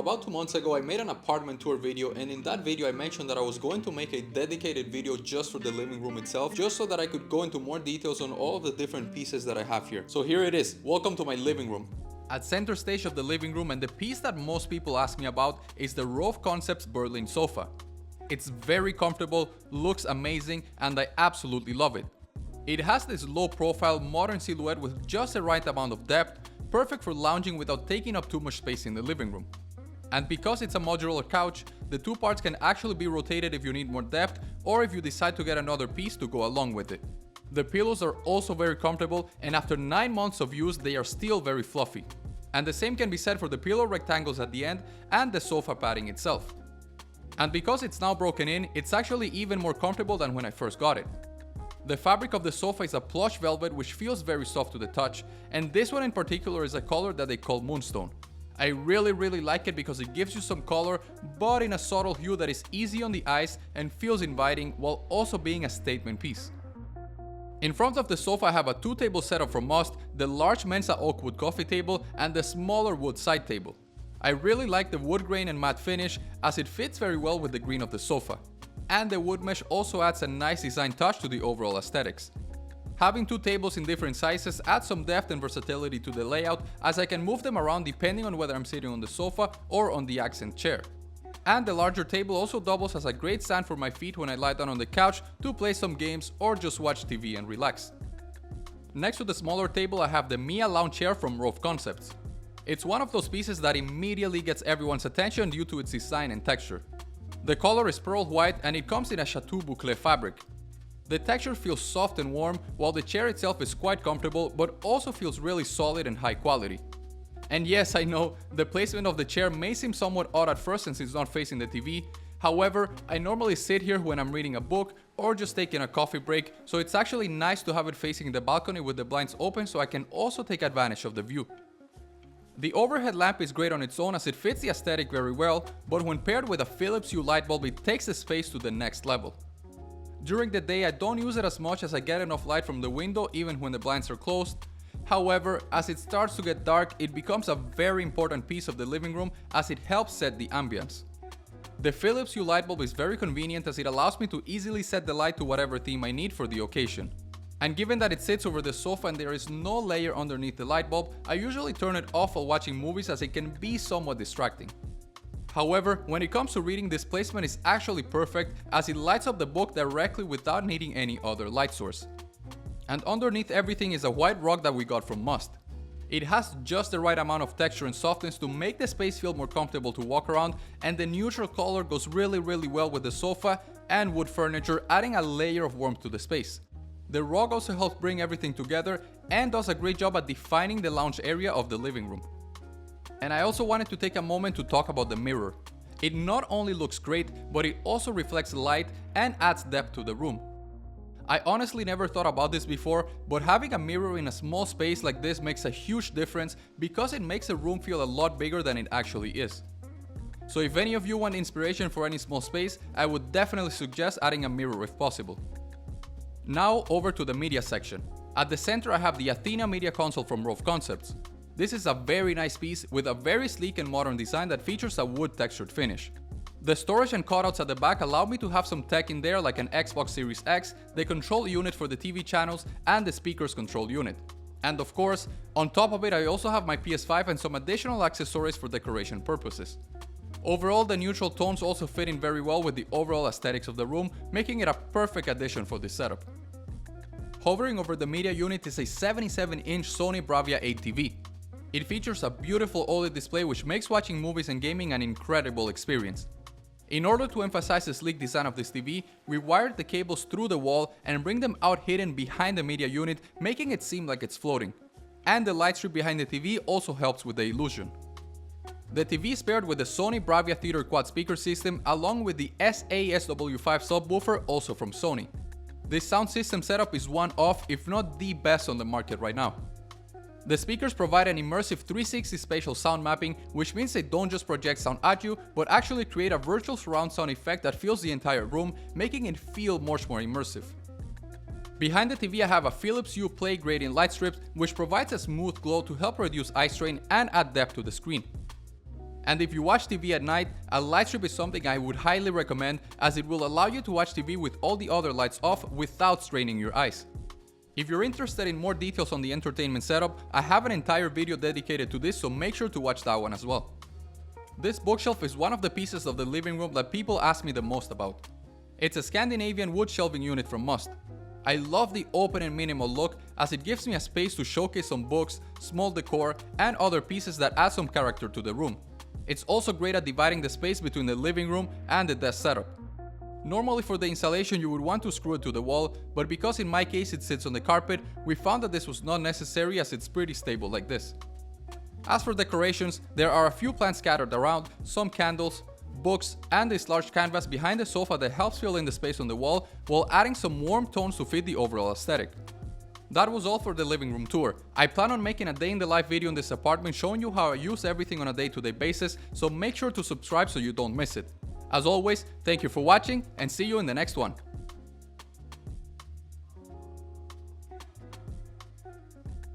about 2 months ago I made an apartment tour video, and in that video I mentioned that I was going to make a dedicated video just for the living room itself, just so that I could go into more details on all of the different pieces that I have here. So here it is. Welcome to my living room. At center stage of the living room, and the piece that most people ask me about, is the Rove Concepts Berlin sofa. It's very comfortable, looks amazing, and I absolutely love it. It has this low profile modern silhouette with just the right amount of depth, perfect for lounging without taking up too much space in the living room. And because it's a modular couch, the two parts can actually be rotated if you need more depth or if you decide to get another piece to go along with it. The pillows are also very comfortable, and after 9 months of use they are still very fluffy. And the same can be said for the pillow rectangles at the end and the sofa padding itself. And because it's now broken in, it's actually even more comfortable than when I first got it. The fabric of the sofa is a plush velvet which feels very soft to the touch, and this one in particular is a color that they call Moonstone. I really like it because it gives you some color, but in a subtle hue that is easy on the eyes and feels inviting while also being a statement piece. In front of the sofa I have a 2-table setup from Must, the large Mensa oak wood coffee table and the smaller wood side table. I really like the wood grain and matte finish as it fits very well with the green of the sofa. And the wood mesh also adds a nice design touch to the overall aesthetics. Having 2 tables in different sizes adds some depth and versatility to the layout, as I can move them around depending on whether I'm sitting on the sofa or on the accent chair. And the larger table also doubles as a great stand for my feet when I lie down on the couch to play some games or just watch TV and relax. Next to the smaller table I have the Mia lounge chair from Rove Concepts. It's one of those pieces that immediately gets everyone's attention due to its design and texture. The color is pearl white and it comes in a Chateau Bouclé fabric. The texture feels soft and warm, while the chair itself is quite comfortable but also feels really solid and high quality. And yes, I know, the placement of the chair may seem somewhat odd at first since it's not facing the TV. However, I normally sit here when I'm reading a book or just taking a coffee break, so it's actually nice to have it facing the balcony with the blinds open so I can also take advantage of the view. The overhead lamp is great on its own as it fits the aesthetic very well, but when paired with a Philips Hue light bulb it takes the space to the next level. During the day I don't use it as much as I get enough light from the window even when the blinds are closed. However, as it starts to get dark it becomes a very important piece of the living room as it helps set the ambience. The Philips Hue light bulb is very convenient as it allows me to easily set the light to whatever theme I need for the occasion. And given that it sits over the sofa and there is no layer underneath the light bulb, I usually turn it off while watching movies as it can be somewhat distracting. However, when it comes to reading, this placement is actually perfect as it lights up the book directly without needing any other light source. And underneath everything is a white rug that we got from Must. It has just the right amount of texture and softness to make the space feel more comfortable to walk around, and the neutral color goes really well with the sofa and wood furniture, adding a layer of warmth to the space. The rug also helps bring everything together and does a great job at defining the lounge area of the living room. And I also wanted to take a moment to talk about the mirror. It not only looks great, but it also reflects light and adds depth to the room. I honestly never thought about this before, but having a mirror in a small space like this makes a huge difference because it makes the room feel a lot bigger than it actually is. So if any of you want inspiration for any small space, I would definitely suggest adding a mirror if possible. Now over to the media section. At the center I have the Athena media console from Rove Concepts. This is a very nice piece with a very sleek and modern design that features a wood textured finish. The storage and cutouts at the back allow me to have some tech in there like an Xbox Series X, the control unit for the TV channels, and the speakers control unit. And of course, on top of it I also have my PS5 and some additional accessories for decoration purposes. Overall, the neutral tones also fit in very well with the overall aesthetics of the room, making it a perfect addition for this setup. Hovering over the media unit is a 77-inch Sony Bravia 8 TV. It features a beautiful OLED display which makes watching movies and gaming an incredible experience. In order to emphasize the sleek design of this TV, we wired the cables through the wall and bring them out hidden behind the media unit, making it seem like it's floating. And the light strip behind the TV also helps with the illusion. The TV is paired with the Sony Bravia Theater quad speaker system along with the SA-SW5 subwoofer, also from Sony. This sound system setup is one of, if not the best on the market right now. The speakers provide an immersive 360 spatial sound mapping, which means they don't just project sound at you, but actually create a virtual surround sound effect that fills the entire room, making it feel much more immersive. Behind the TV I have a Philips Hue Play gradient light strip, which provides a smooth glow to help reduce eye strain and add depth to the screen. And if you watch TV at night, a light strip is something I would highly recommend, as it will allow you to watch TV with all the other lights off without straining your eyes. If you're interested in more details on the entertainment setup, I have an entire video dedicated to this, so make sure to watch that one as well. This bookshelf is one of the pieces of the living room that people ask me the most about. It's a Scandinavian wood shelving unit from Must. I love the open and minimal look, as it gives me a space to showcase some books, small decor, and other pieces that add some character to the room. It's also great at dividing the space between the living room and the desk setup. Normally for the installation you would want to screw it to the wall, but because in my case it sits on the carpet, we found that this was not necessary, as it's pretty stable like this. As for decorations, there are a few plants scattered around, some candles, books, and this large canvas behind the sofa that helps fill in the space on the wall while adding some warm tones to fit the overall aesthetic. That was all for the living room tour. I plan on making a day in the life video in this apartment showing you how I use everything on a day-to-day basis, so make sure to subscribe so you don't miss it. As always, thank you for watching and see you in the next one.